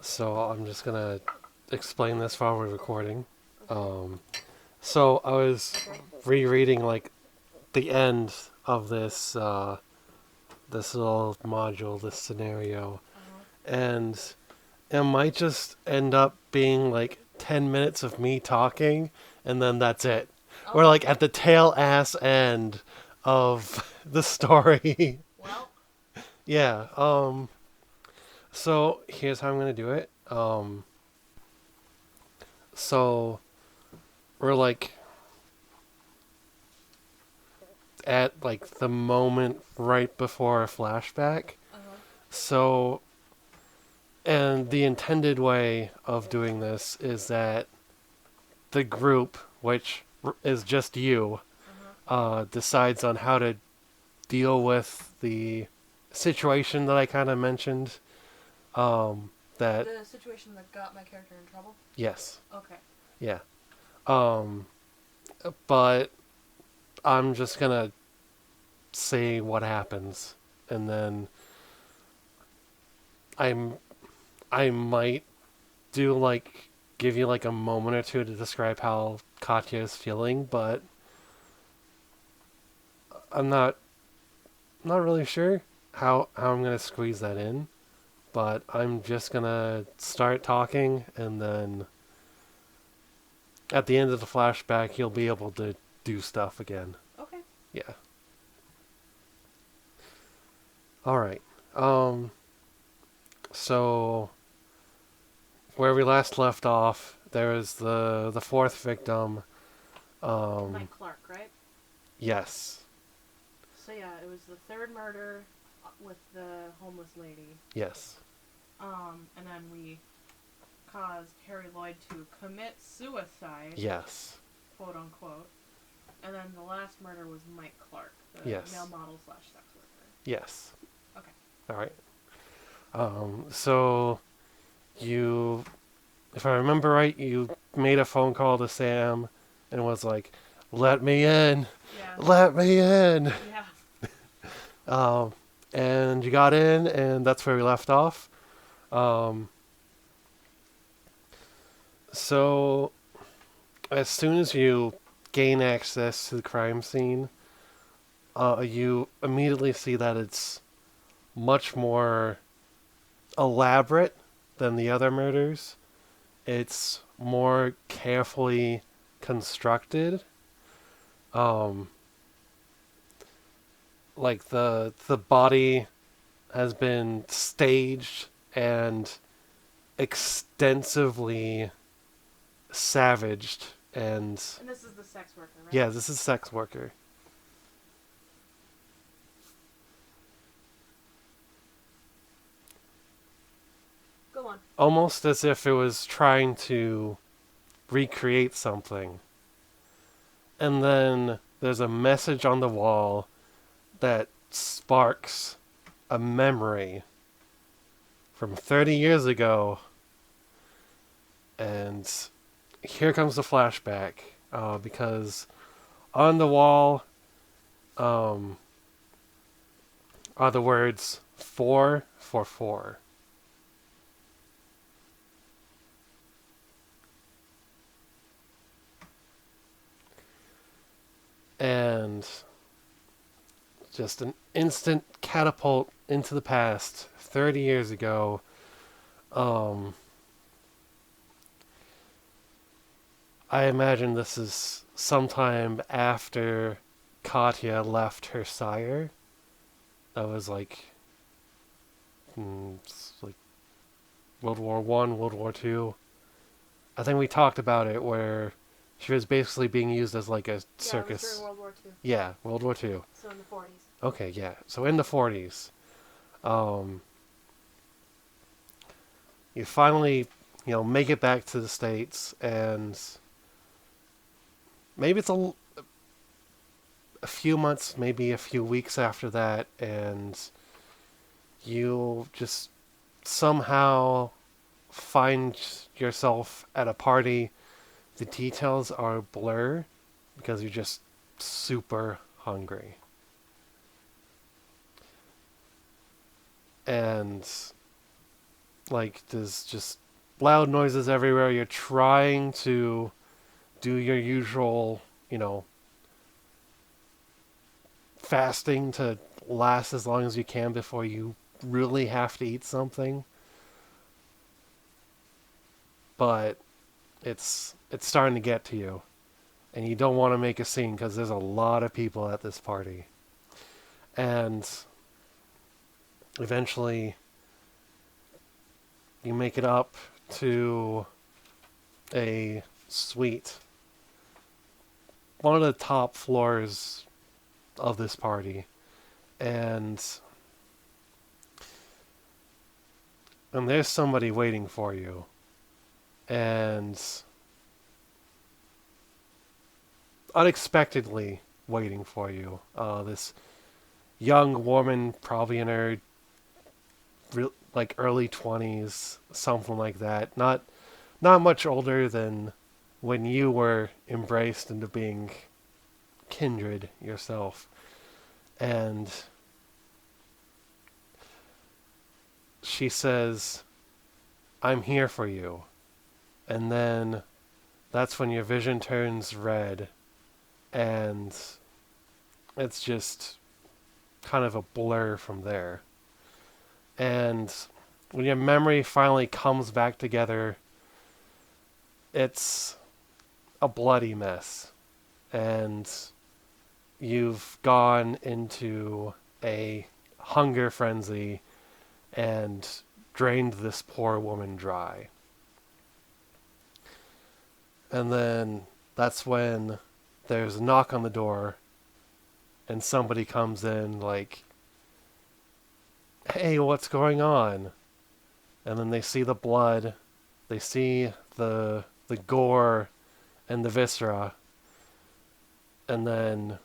So I'm just gonna explain this while we're recording. So I was rereading like the end of this little module, this scenario, and it might just end up being like 10 minutes of me talking, and then that's it. We're like at the tail ass end of the story. Well, Yeah. So here's how I'm gonna do it. So we're like at like the moment right before a flashback. So, and the intended way of doing this is that the group, which is just you, decides on how to deal with the situation that I kind of mentioned. That the situation that got my character in trouble? yes, Okay. yeah. Um, but I'm just gonna say what happens, and then I'm I might do like give you like a moment or two to describe how Katya is feeling, but I'm not really sure how I'm gonna squeeze that in. But I'm just gonna start talking, and then at the end of the flashback, you'll be able to do stuff again. Okay. Yeah. All right. Um. So where we last left off, there was the fourth victim. Mike Clark, right? Yes. So yeah, it was the third murder with the homeless lady. Yes. And then we caused Harry Lloyd to commit suicide. Yes. Quote unquote. And then the last murder was Mike Clark, the Yes. male model / sex worker. Yes. Okay. All right. So you, if I remember right, you made a phone call to Sam and was like, "Let me in, Yeah. let me in." Yeah. And you got in, and that's where we left off. So as soon as you gain access to the crime scene, you immediately see that it's much more elaborate than the other murders. It's more carefully constructed. Um, like the body has been staged and extensively savaged, and And this is the sex worker, right? yeah, this is sex worker. Go on. Almost as if it was trying to recreate something. And then there's a message on the wall that sparks a memory from 30 years ago. And here comes the flashback. Because on the wall are the words 444. And just an instant catapult into the past, 30 years ago. I imagine this is sometime after Katya left her sire. That was like World War One, World War Two. I think we talked about it where she was basically being used as like a circus. Yeah, it was during World War II. Yeah, World War Two. So in the 40s. Okay, yeah. So in the 40s, you finally, make it back to the States, and maybe it's a few months, maybe a few weeks after that, and you just somehow find yourself at a party. The details are blur because you're just super hungry. And like there's just loud noises everywhere. You're trying to do your usual, fasting to last as long as you can before you really have to eat something. But it's starting to get to you, and you don't want to make a scene because there's a lot of people at this party. And eventually you make it up to a suite, one of the top floors of this party, and there's somebody waiting for you, and unexpectedly waiting for you. This young woman, probably in her like early 20s, something like that. Not much older than when you were embraced into being kindred yourself. And she says, "I'm here for you." And then that's when your vision turns red, and it's just kind of a blur from there. And when your memory finally comes back together, it's a bloody mess. And you've gone into a hunger frenzy and drained this poor woman dry. And then that's when there's a knock on the door, and somebody comes in like, "Hey, what's going on?" And then they see the blood, they see the gore and the viscera, and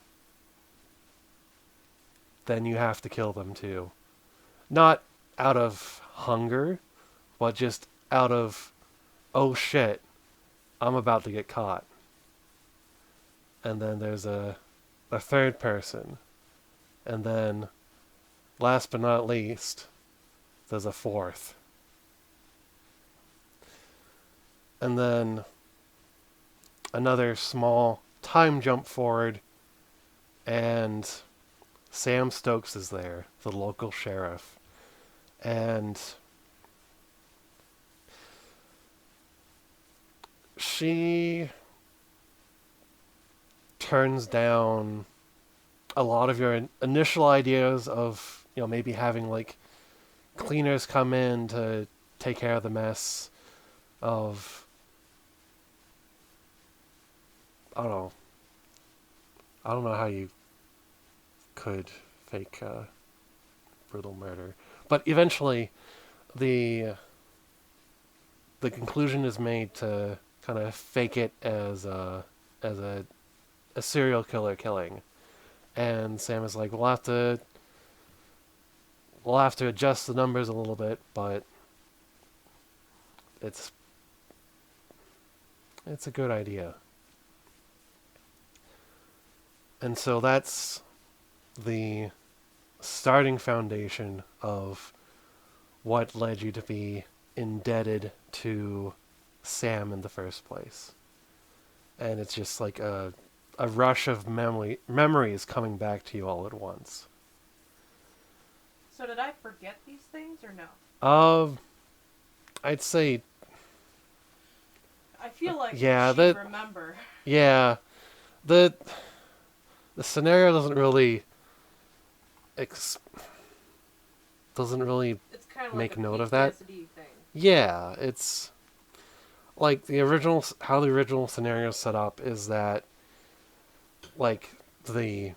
then you have to kill them too. Not out of hunger, but just out of, "Oh shit, I'm about to get caught." And then there's a third person. And then, last but not least, there's a fourth. And then another small time jump forward, and Sam Stokes is there, the local sheriff. And she turns down a lot of your initial ideas of, maybe having like cleaners come in to take care of the mess of, I don't know how you could fake brutal murder. But eventually the conclusion is made to kind of fake it as a serial killer killing. And Sam is like, we'll have to adjust the numbers a little bit, but it's a good idea. And so that's the starting foundation of what led you to be indebted to Sam in the first place. And it's just like a rush of memories coming back to you all at once. So did I forget these things or no? I'd say, I feel like yeah, she'd remember. Yeah, the scenario doesn't really doesn't really It's kind of make like a note of that. PTSD thing. Yeah, it's like how the original scenario is set up is that like the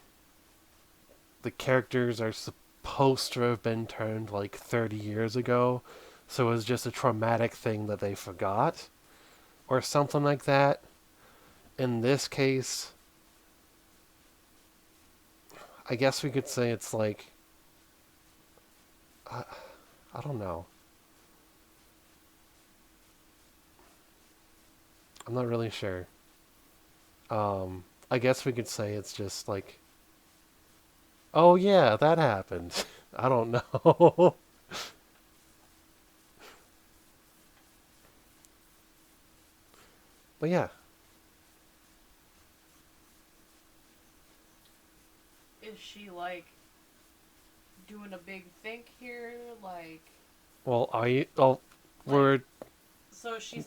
characters are supposed to have been turned like 30 years ago, so it was just a traumatic thing that they forgot or something like that. In this case, I guess we could say it's like, I don't know. I'm not really sure. I guess we could say it's just like, "Oh yeah, that happened." I don't know. But yeah. Is she like doing a big think here? Like, Well, are you? Oh, like we're so she's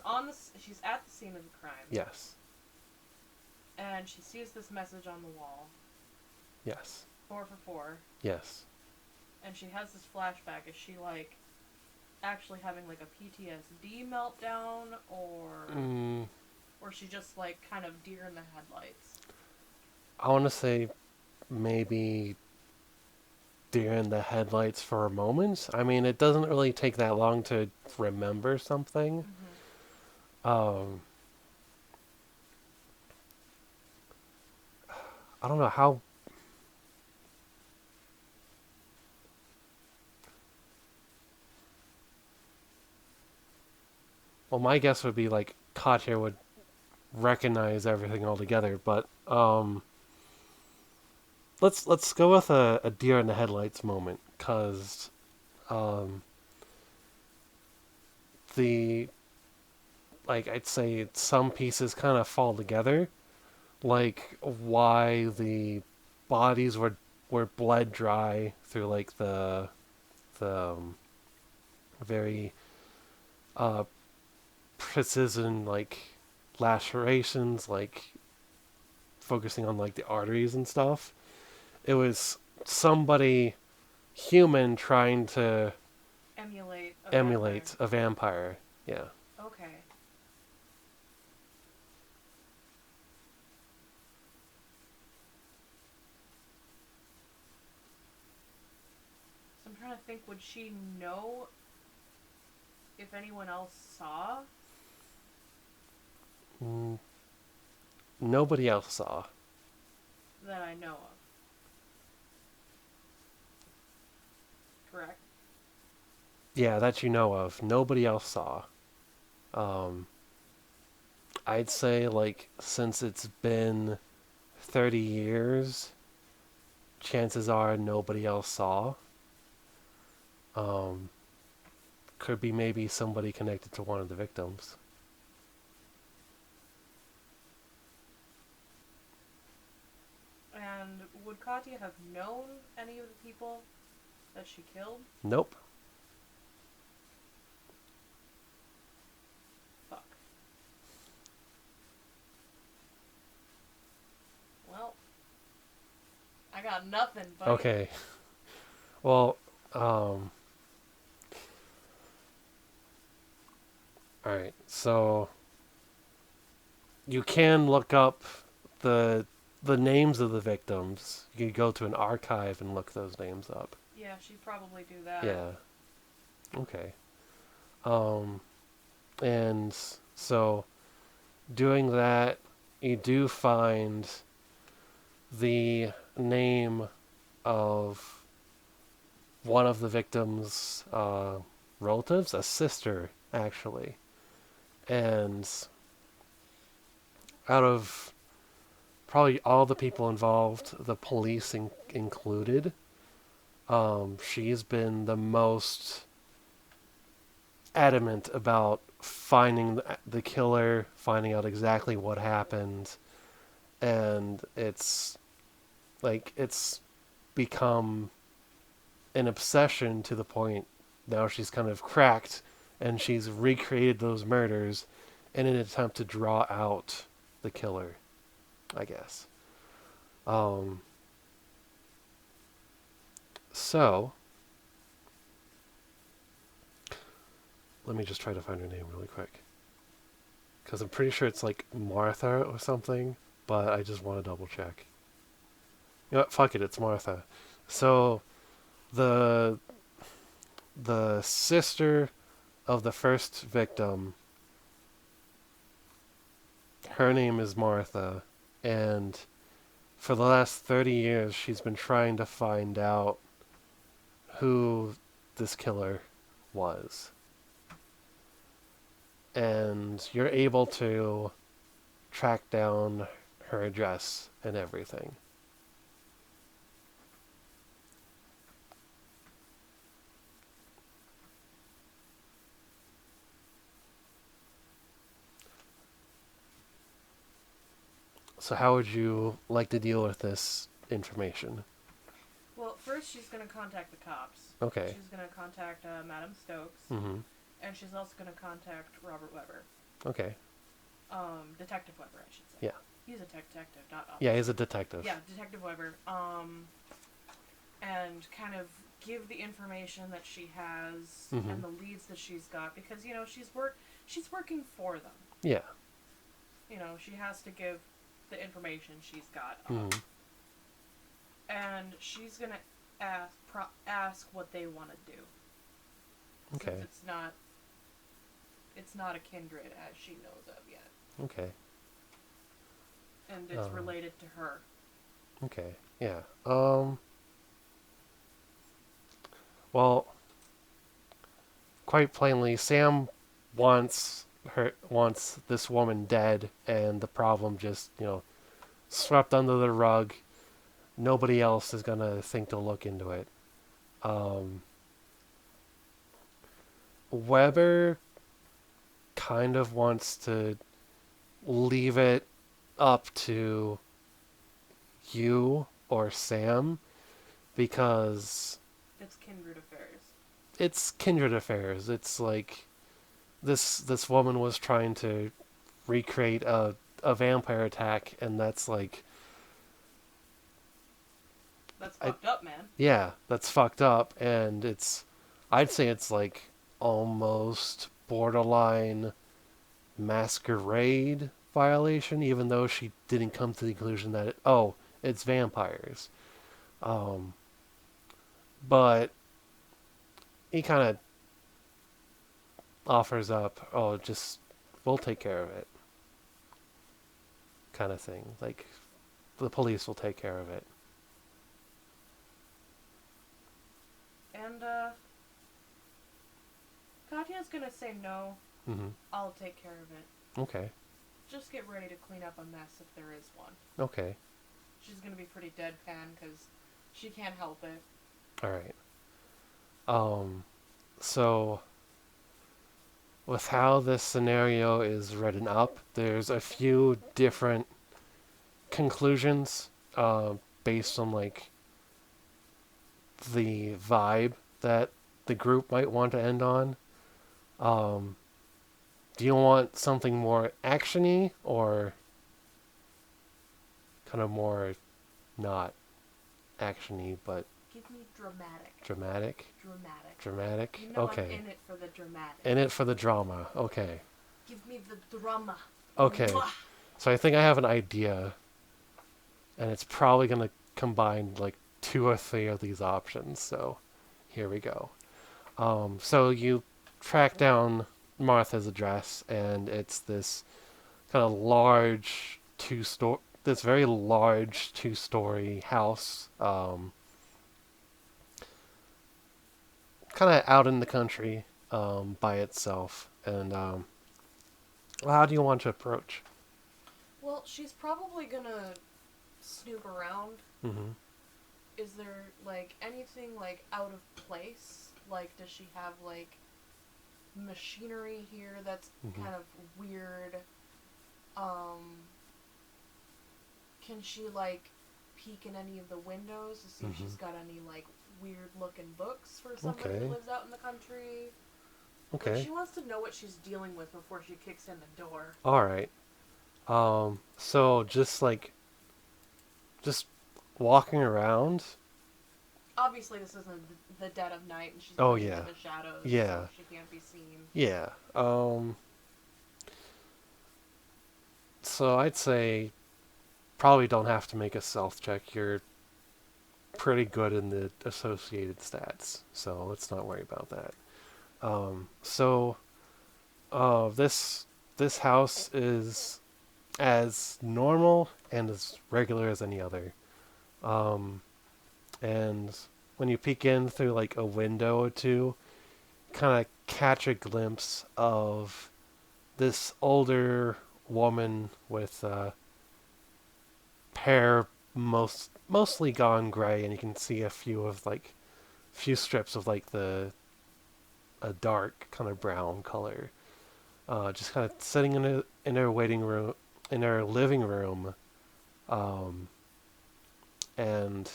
she's at the scene of the crime, yes, and she sees this message on the wall, yes, 4 for 4, yes. and she has this flashback. Is she like actually having like a PTSD meltdown, Mm, or is she just like kind of deer in the headlights? I want to say maybe deer in the headlights for a moment. I mean, it doesn't really take that long to remember something. Mm-hmm. Um, I don't know how. Well, my guess would be like Katja would recognize everything altogether, but let's go with a deer in the headlights moment, cause um, the like I'd say some pieces kind of fall together, like why the bodies were bled dry through like the very uh precision like lacerations, like focusing on like the arteries and stuff. It was somebody human trying to Emulate a vampire. emulate a vampire. Yeah. Okay. So I'm trying to think. Would she know if anyone else saw? Mm, nobody else saw. That I know of. Correct. Yeah, that you know of. Nobody else saw. Um, I'd say like since it's been 30 years, chances are nobody else saw. Um, could be maybe somebody connected to one of the victims. And would Katya have known any of the people that she killed? Nope. Fuck. Well, I got nothing, buddy. Okay. Well, um, alright. So you can look up the the names of the victims. You can go to an archive and look those names up. Yeah, she'd probably do that. Yeah. Okay. Um, and so doing that, you do find the name of one of the victims' relatives, a sister, actually. And out of probably all the people involved, the police included, she's been the most adamant about finding the killer, finding out exactly what happened, and it's become an obsession to the point now she's kind of cracked and she's recreated those murders in an attempt to draw out the killer, I guess. Um, so let me just try to find her name really quick. Because I'm pretty sure it's like Martha or something, but I just want to double check. You know what? Fuck it, it's Martha. So the the sister of the first victim, her name is Martha, and for the last 30 years she's been trying to find out who this killer was. And you're able to track down her address and everything. So how would you like to deal with this information? Well, first she's gonna contact the cops. Okay. She's gonna contact Madame Stokes, Mm-hmm. and she's also gonna contact Robert Weber. Okay. Detective Weber, I should say. Yeah. He's a detective, not officer. Yeah, he's a detective. Yeah, Detective Weber. And kind of give the information that she has Mm-hmm. and the leads that she's got, because she's working for them. Yeah. She has to give the information she's got. Mm-hmm. And she's gonna ask what they want to do. Okay. Since it's not a kindred as she knows of yet. Okay. And it's related to her. Okay. Yeah. Well, quite plainly, Sam wants this woman dead, and the problem just swept under the rug. Nobody else is gonna think to look into it. Weber kind of wants to leave it up to you or Sam because It's kindred affairs. it's kindred affairs. It's like this woman was trying to recreate a vampire attack, and that's like That's fucked up, man. yeah, that's fucked up, and I'd say it's like almost borderline masquerade violation, even though she didn't come to the conclusion that it's vampires. But he kind of offers up, just we'll take care of it, kind of thing. Like the police will take care of it. And Katya's gonna say no. Mm-hmm. I'll take care of it. Okay. Just get ready to clean up a mess if there is one. Okay. She's gonna be pretty deadpan because she can't help it. All right. So with how this scenario is written up, there's a few different conclusions based on like the vibe that the group might want to end on. Do you want something more actiony or kind of more not actiony but Give me dramatic. dramatic? Dramatic. Dramatic? You know Okay. I'm in it for the dramatic. In it for the drama. Okay. Give me the drama. Okay. Mwah. So I think I have an idea, and it's probably going to combine like 2 or 3 of these options. So here we go. So you track down Martha's address, and it's this kind of large this very large 2-story house, kind of out in the country, by itself. And how do you want to approach? Well, she's probably gonna snoop around. Mm-hmm. Is there like anything like out of place? Like, does she have like machinery here that's Mhm. kind of weird? Can she like peek in any of the windows to see if she's got any like weird looking books for somebody Okay. that lives out in the country? Okay. Like, she wants to know what she's dealing with before she kicks in the door. All right. So just walking around. Obviously, this isn't the dead of night, and she's Oh, going yeah. into the shadows. Yeah. So she can't be seen. Yeah. So I'd say probably don't have to make a stealth check. You're pretty good in the associated stats, so let's not worry about that. This house is as normal and as regular as any other. And when you peek in through like a window or two, kind of catch a glimpse of this older woman with hair mostly gone gray, and you can see a few strips of like a dark kind of brown color. Just kind of sitting in her living room, Um, and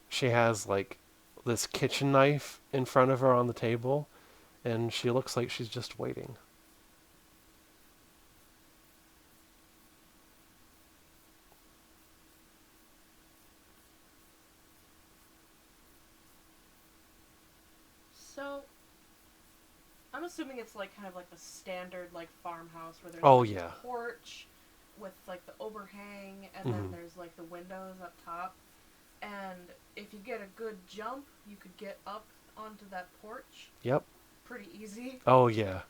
she has like this kitchen knife in front of her on the table, and she looks like she's just waiting. So, I'm assuming it's like kind of like the standard like farmhouse where there's Oh like yeah. a porch with like the overhang, and then Mhm. there's like the windows up top. And if you get a good jump, you could get up onto that porch Yep. pretty easy. Oh yeah.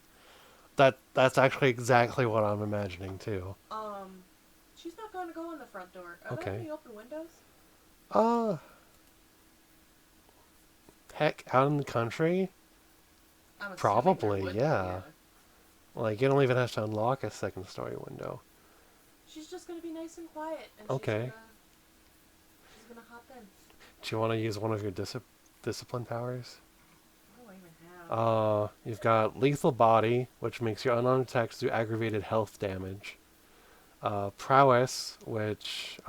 That's actually exactly what I'm imagining too. Um, she's not going to go in the front door. Are there Okay. any open windows? Uh, heck, out in the country, I'm assuming there probably, would be, yeah. yeah. Like you don't even have to unlock a second story window. She's just gonna be nice and quiet, and Okay. she's gonna hop in. Do you want to use one of your discipline powers? What do I even have? You've got lethal body, which makes your unarmed attacks do aggravated health damage. Prowess, which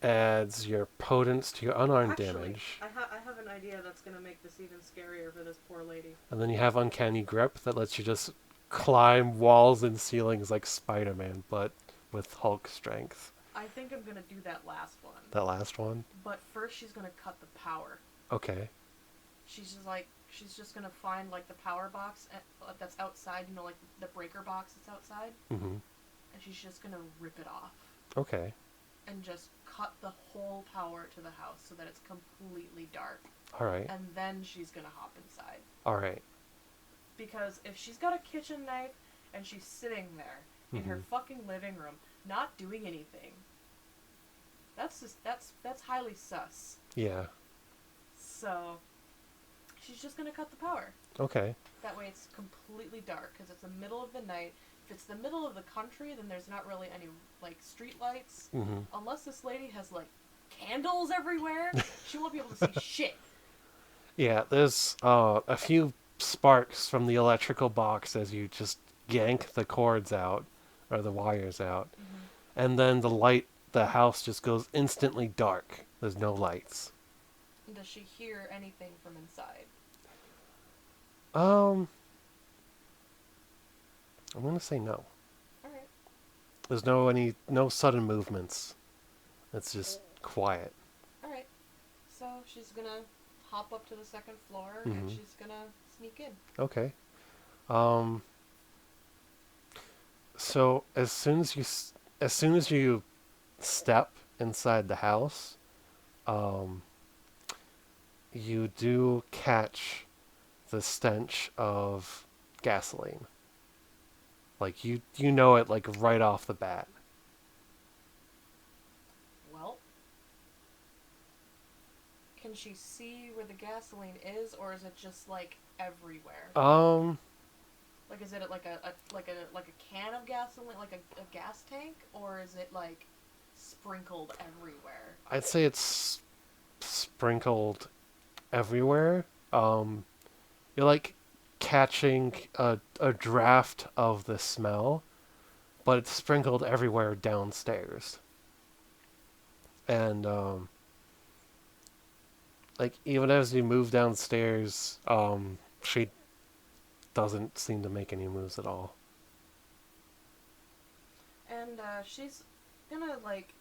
adds your potence to your unarmed damage. I have an idea that's gonna make this even scarier for this poor lady. And then you have uncanny grip that lets you just climb walls and ceilings like Spider-Man, but with Hulk strength. I think I'm gonna do that last one. That last one? But first, she's gonna cut the power. Okay. She's just gonna find like the power box that's outside. You know, like the breaker box that's outside. Mm-hmm. And she's just gonna rip it off. Okay. And just cut the whole power to the house so that it's completely dark. All right. And then she's gonna hop inside. All right. Because if she's got a kitchen knife and she's sitting there in her fucking living room, not doing anything, that's highly sus. Yeah. So she's just gonna cut the power. Okay. That way it's completely dark because it's the middle of the night. If it's the middle of the country, then there's not really any like street lights. Mm-hmm. Unless this lady has like candles everywhere, she won't be able to see shit. Yeah, there's a few sparks from the electrical box as you just yank the cords out, or the wires out. And then the house just goes instantly dark. There's no lights. Does she hear anything from inside? I'm gonna say no. Alright. There's no sudden movements. It's just quiet. Alright. So she's gonna hop up to the second floor Mhm. and she's gonna sneak in. Okay. So as soon as you step inside the house, you do catch the stench of gasoline. Like you know it like right off the bat. Well, can she see where the gasoline is, or is it just like everywhere? Like, is it like a can of gasoline, like a gas tank, or is it like sprinkled everywhere? I'd say it's sprinkled everywhere. You're like catching a draft of the smell, but it's sprinkled everywhere downstairs. And like even as you move downstairs, she doesn't seem to make any moves at all. And she's gonna like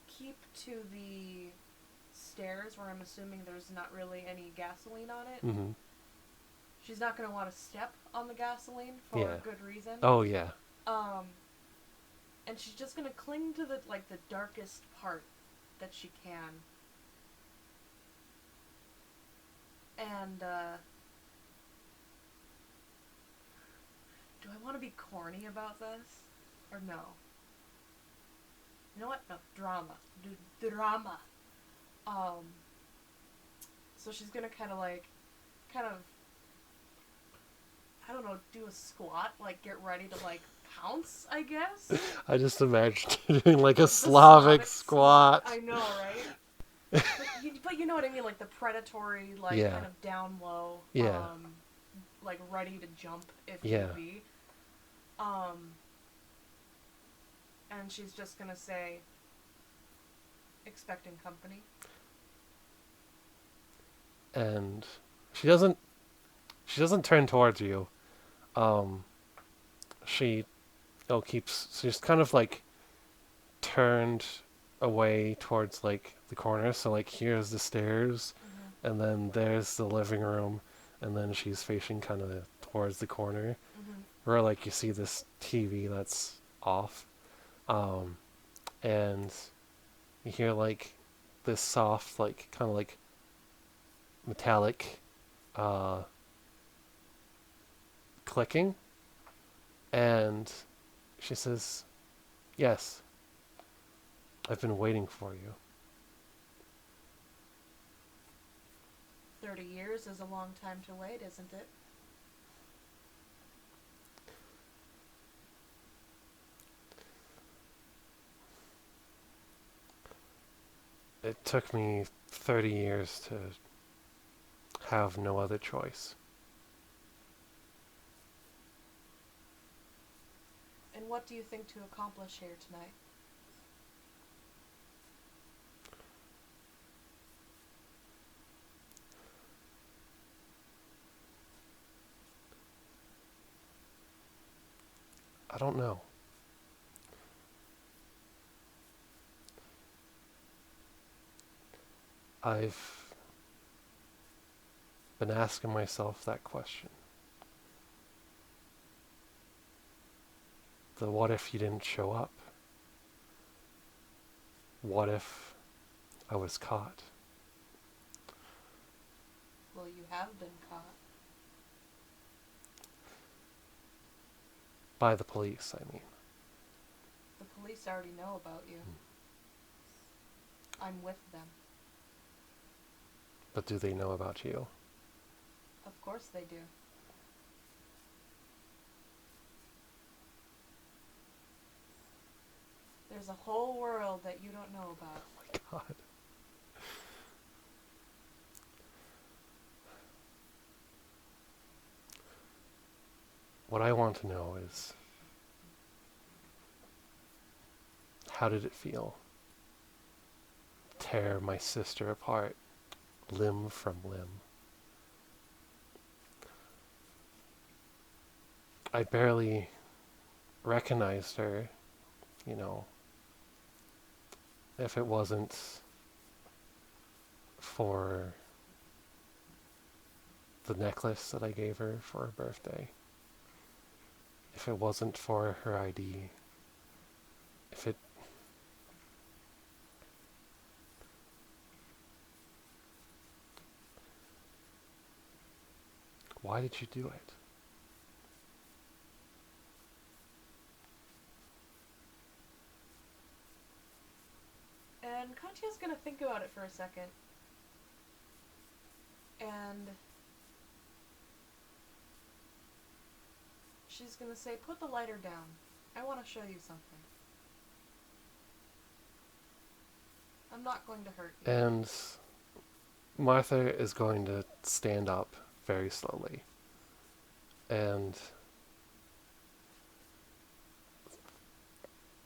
keep to the stairs where I'm assuming there's not really any gasoline on it. Mm-hmm. She's not gonna want to step on the gasoline for Yeah. a good reason. Oh yeah. And she's just gonna cling to the darkest part that she can. And do I want to be corny about this or no? You know what? No, drama. Drama. So she's gonna kind of I don't know, do a squat, like get ready to like pounce, I guess. I just imagined doing like a Slavic squat. I know, right? but you know what I mean, like the predatory, like Yeah. kind of down low, Yeah. like ready to jump if Yeah. need be. And she's just gonna say, expecting company. And she doesn't turn towards you. She she's kind of like turned away towards like the corner, so like here's the stairs, Mm-hmm. and then there's the living room, and then she's facing kind of towards the corner, Mm-hmm. where like you see this TV that's off, and you hear like this soft, like kind of like metallic clicking, and she says, "Yes, I've been waiting for you." 30 years is a long time to wait, isn't it? It took me 30 years to have no other choice. And what do you think to accomplish here tonight? I don't know. I've been asking myself that question. The what if you didn't show up? What if I was caught? Well, you have been caught. By the police, I mean. The police already know about you. I'm with them. But do they know about you? Of course they do. There's a whole world that you don't know about. Oh my god. What I want to know is, how did it feel? Tear my sister apart, limb from limb. I barely recognized her, you know, if it wasn't for the necklace that I gave her for her birthday. If it wasn't for her ID. If it... Why did you do it? And Katya's gonna think about it for a second. And she's gonna say, put the lighter down. I want to show you something. I'm not going to hurt you. And Martha is going to stand up very slowly. And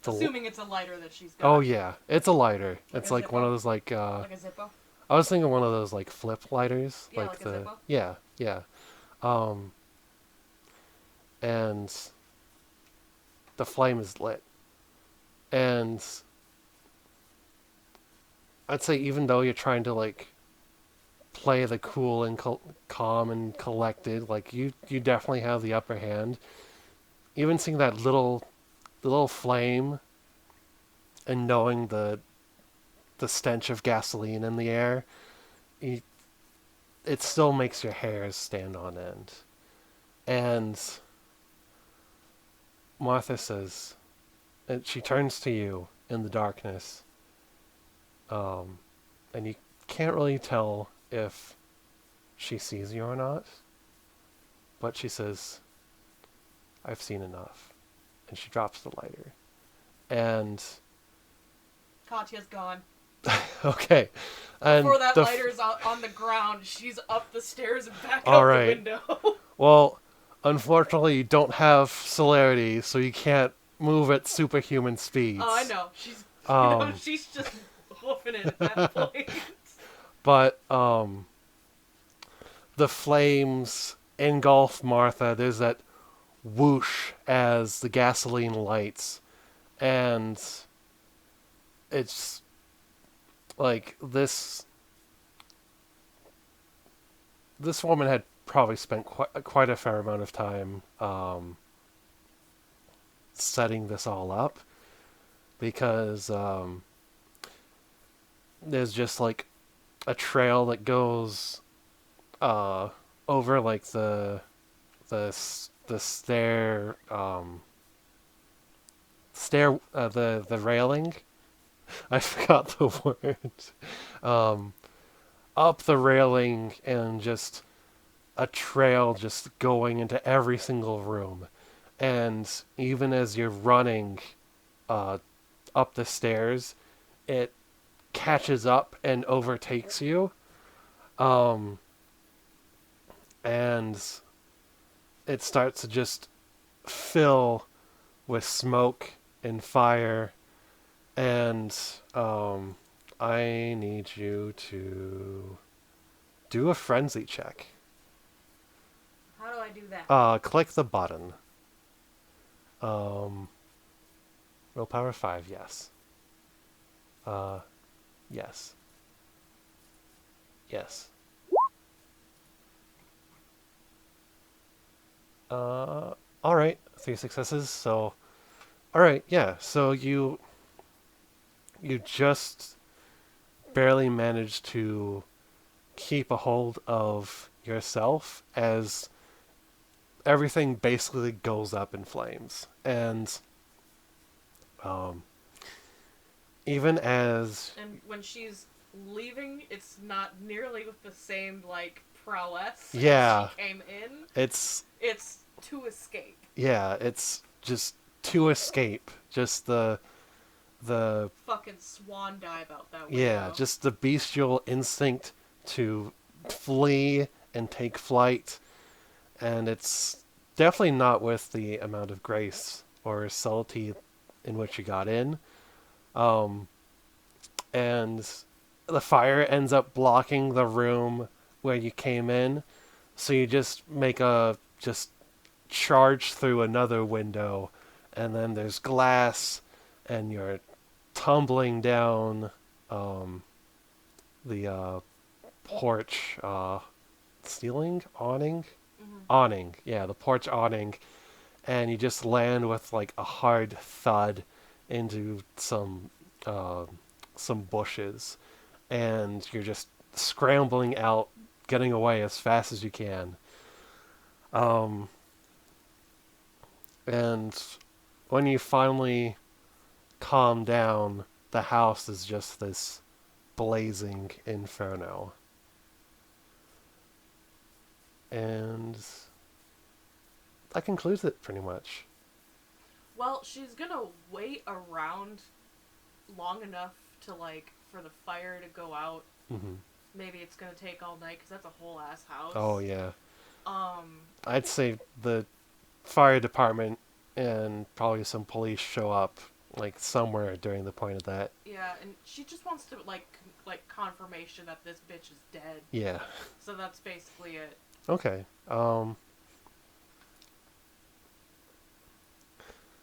assuming it's a lighter that she's got. Oh yeah, it's a lighter. Like it's a like Zippo? one of those like Like a Zippo? I was thinking one of those like flip lighters. Yeah, like a Zippo? Yeah, yeah. And the flame is lit. And I'd say even though you're trying to like play the cool and calm and collected, like you definitely have the upper hand. Even seeing that little flame and knowing the stench of gasoline in the air, it still makes your hairs stand on end. And Martha says, and she turns to you in the darkness, and you can't really tell if she sees you or not, but she says, I've seen enough. And she drops the lighter. And Katya's gone. okay. And before that lighter's on the ground, she's up the stairs and back All out right. the window. Well, unfortunately, you don't have celerity, so you can't move at superhuman speeds. Oh, I know. She's just hoofing it at that point. But the flames engulf Martha. There's that whoosh as the gasoline lights, and it's like this woman had probably spent quite a fair amount of time setting this all up, because there's just like a trail that goes over like the stair the railing. I forgot the word. Up the railing, and just a trail just going into every single room. And even as you're running up the stairs, it catches up and overtakes you. And it starts to just fill with smoke and fire. And I need you to do a frenzy check. How do I do that? Click the button. Willpower 5, yes. Yes. Yes. Alright, 3 successes, so... Alright, yeah, so you just barely managed to keep a hold of yourself as everything basically goes up in flames. And even as... And when she's leaving, it's not nearly with the same, like, prowess Yeah. as she came in. It's to escape. Yeah, it's just to escape. Just the fucking swan dive out that window. Yeah, just the bestial instinct to flee and take flight. And it's definitely not with the amount of grace or subtlety in which you got in. And the fire ends up blocking the room where you came in. So you just charge through another window, and then there's glass, and you're tumbling down the porch ceiling? Awning? Mm-hmm. Awning, yeah, the porch awning, and you just land with like a hard thud into some bushes, and you're just scrambling out, getting away as fast as you can. And when you finally calm down, the house is just this blazing inferno. And that concludes it, pretty much. Well, she's gonna wait around long enough to, like, for the fire to go out. Mm-hmm. Maybe it's gonna take all night, because that's a whole ass house. Oh, yeah. I'd say the fire department and probably some police show up, like, somewhere during the point of that. Yeah, and she just wants to, like confirmation that this bitch is dead. Yeah. So that's basically it. Okay.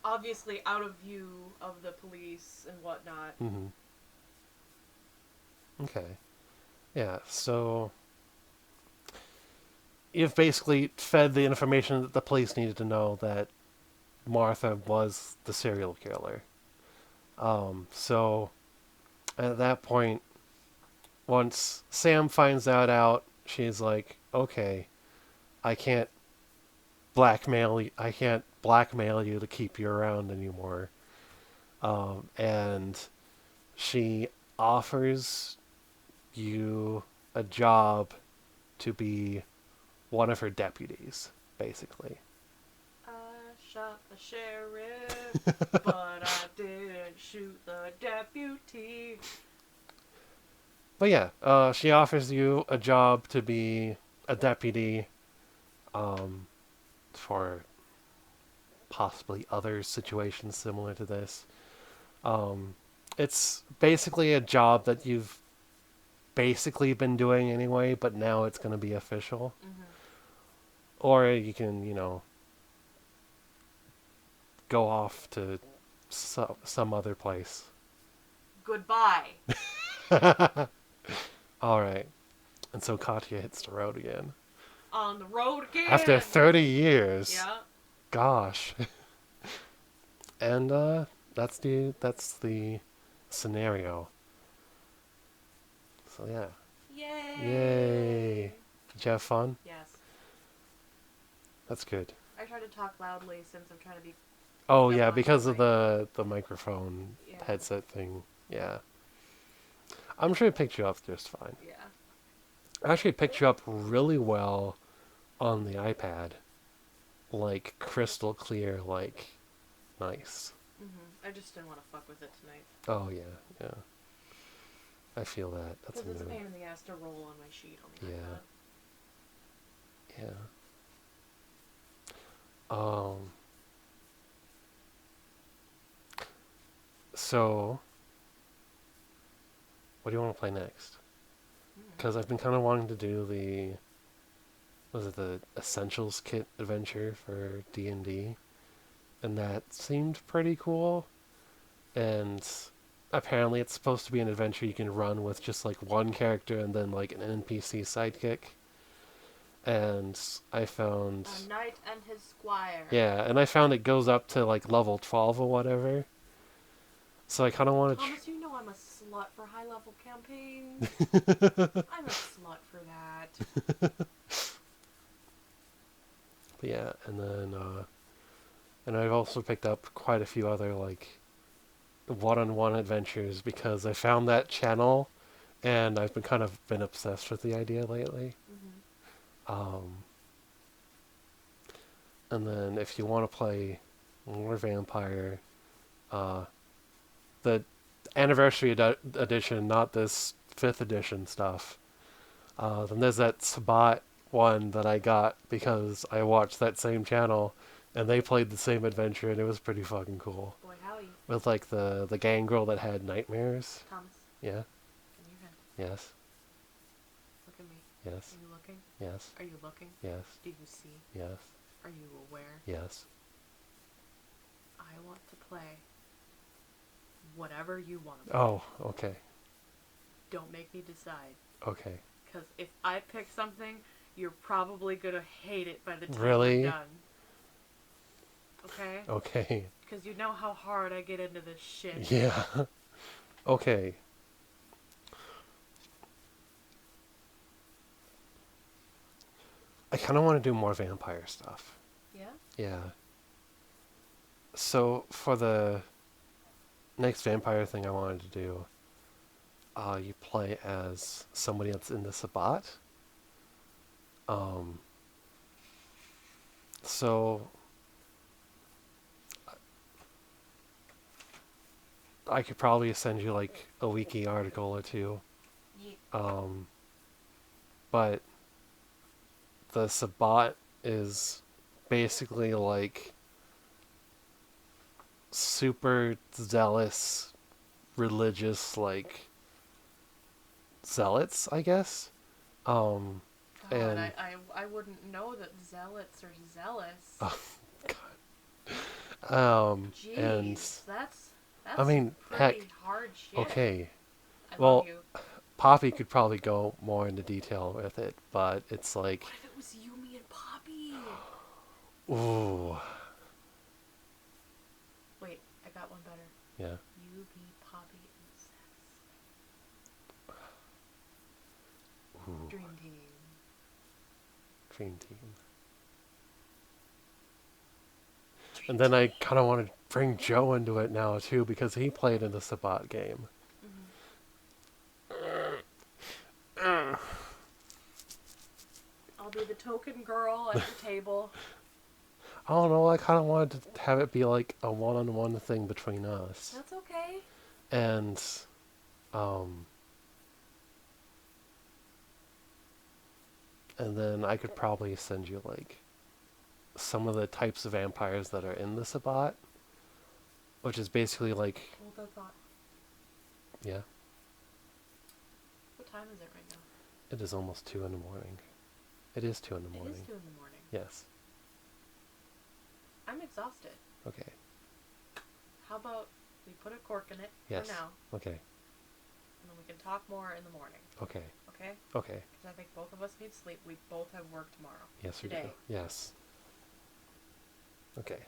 Obviously out of view of the police and whatnot. Mm-hmm. Okay. Yeah, so you've basically fed the information that the police needed to know that Martha was the serial killer. So at that point, once Sam finds that out, she's like, okay, I can't blackmail you to keep you around anymore. And she offers you a job to be one of her deputies, basically. I shot the sheriff, but I didn't shoot the deputy. But yeah, she offers you a job to be a deputy, for possibly other situations similar to this. It's basically a job that you've basically been doing anyway, but now it's going to be official. Mm-hmm. Or you can, go off to some other place. Goodbye. All right. And so Katja hits the road again. On the road again. After 30 years. Yeah. Gosh. And that's the scenario. So yeah. Yay. Did you have fun? Yes. That's good. I try to talk loudly since I'm trying to be... Oh yeah, because of the microphone Yeah. headset thing. Yeah. I'm sure it picked you up just fine. Yeah. Actually, it picked you up really well on the iPad. Like, crystal clear, like, nice. I just didn't want to fuck with it tonight. Oh, yeah. I feel that. That's a Because it's a move. pain in the ass to roll on my sheet on the iPad. Yeah. So, what do you want to play next? Because I've been kind of wanting to do the Essentials Kit adventure for D&D, and that seemed pretty cool. And apparently it's supposed to be an adventure you can run with just like one character and then like an NPC sidekick. And I found... A knight and his squire. Yeah, and I found it goes up to like level 12 or whatever. So I kind of want to... Thomas, you know I'm a slut for high-level campaigns. I'm a slut for that. But yeah, and then... and I've also picked up quite a few other like one-on-one adventures because I found that channel and I've been obsessed with the idea lately. And then if you want to play more vampire, the anniversary edition, not this 5th edition stuff, then there's that Sabat one that I got because I watched that same channel and they played the same adventure and it was pretty fucking cool. Boy, howdy. With like the gang girl that had nightmares. Thomas. Yeah. Can you Yes. look at me? Yes. Are you looking? Yes. Are you looking? Yes. Do you see? Yes. Are you aware? Yes. I want to play whatever you want to play. Oh, okay. Don't make me decide. Okay. Because if I pick something, you're probably going to hate it by the time Really? we're done. Okay? Okay. Because you know how hard I get into this shit. Yeah. Okay. I kind of want to do more vampire stuff. Yeah? Yeah. So for the next vampire thing I wanted to do, you play as somebody that's in the Sabbat. So I could probably send you like a wiki article or two. Yeah. But the Sabbat is basically like super zealous, religious, like zealots, I guess. God, and I wouldn't know that zealots are zealous. oh, God. Jeez, And that's I mean, pretty heck, hard shit. okay. I Well, love you. Poppy could probably go more into detail with it, but it's like, What if it was you, me, and Poppy? ooh, Wait, I got one better. yeah. You, me, Poppy, and sex. Ooh. Dream team. Dream team. And then I kind of want to bring Joe into it now too because he played in the Sabbat game. I'll be the token girl at the table. I don't know, I kind of wanted to have it be like a one-on-one thing between us. That's okay. And, and then I could probably send you like some of the types of vampires that are in the Sabbat, which is basically like, Hold that thought. yeah, What time is it right now? it is almost 2 in the morning. It is 2 in the It morning. is 2 in the morning. Yes. I'm exhausted. Okay. How about we put a cork in it Yes. for now, Okay. and then we can talk more in the morning. Okay. Okay? Okay. Because I think both of us need sleep. We both have work tomorrow. Yes, we Today. do. Yes. Okay.